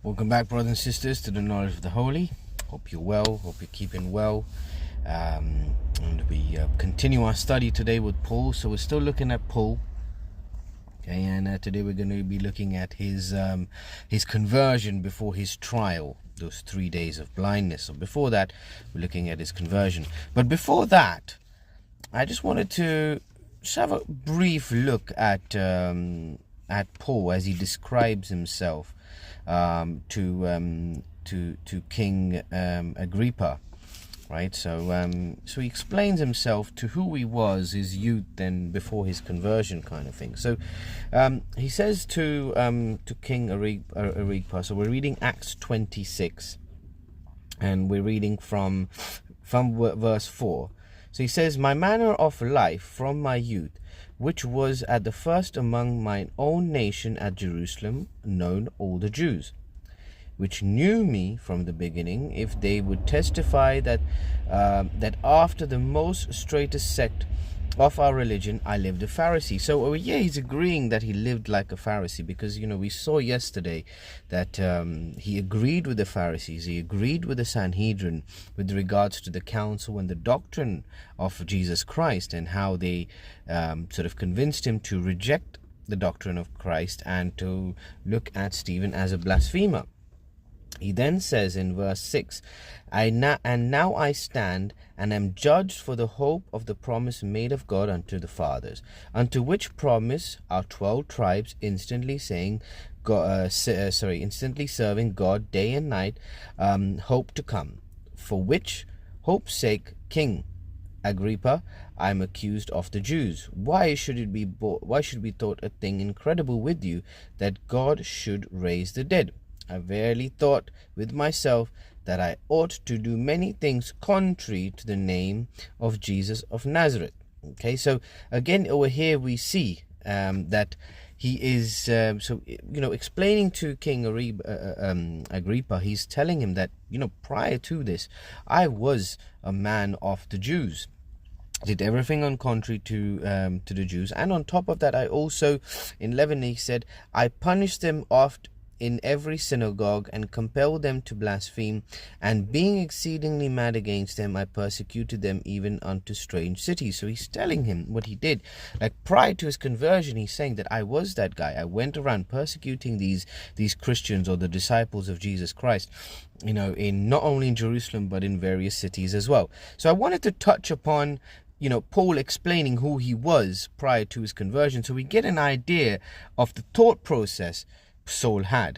Welcome back, brothers and sisters, to the Knowledge of the Holy. Hope you're well, hope you're keeping well. And we continue our study today with Paul. So we're still looking at Paul. Okay, and today we're going to be looking at his conversion before his trial, those 3 days of blindness. So before that, we're looking at his conversion. But before that, I just wanted to just have a brief look at Paul as he describes himself to King Agrippa, right? So he explains himself to who he was, his youth, and before his conversion, kind of thing. So he says to King Agrippa. So we're reading Acts 26, and we're reading from verse 4. So he says, "My manner of life from my youth, which was at the first among mine own nation at Jerusalem, known all the Jews, which knew me from the beginning, if they would testify that after the most straightest sect of our religion, I lived a Pharisee." So he's agreeing that he lived like a Pharisee, because we saw yesterday that he agreed with the Pharisees, he agreed with the Sanhedrin with regards to the counsel and the doctrine of Jesus Christ, and how they sort of convinced him to reject the doctrine of Christ and to look at Stephen as a blasphemer. He then says in verse 6, and now I stand and am judged for the hope of the promise made of God unto the fathers, unto which promise our 12 tribes instantly serving God day and night, hope to come. For which hope's sake, King Agrippa, I am accused of the Jews. Why should it be thought a thing incredible with you, that God should raise the dead? I verily thought with myself that I ought to do many things contrary to the name of Jesus of Nazareth. Okay, so again over here we see that he is explaining to King Agrippa. He's telling him that prior to this, I was a man of the Jews, did everything on contrary to the Jews, and on top of that, I also, in 11 he said, I punished them oft in every synagogue, and compelled them to blaspheme, and being exceedingly mad against them, I persecuted them even unto strange cities. So he's telling him what he did. Like prior to his conversion, he's saying that I was that guy. I went around persecuting these Christians, or the disciples of Jesus Christ, in not only in Jerusalem but in various cities as well. So I wanted to touch upon Paul explaining who he was prior to his conversion, so we get an idea of the thought process Saul had.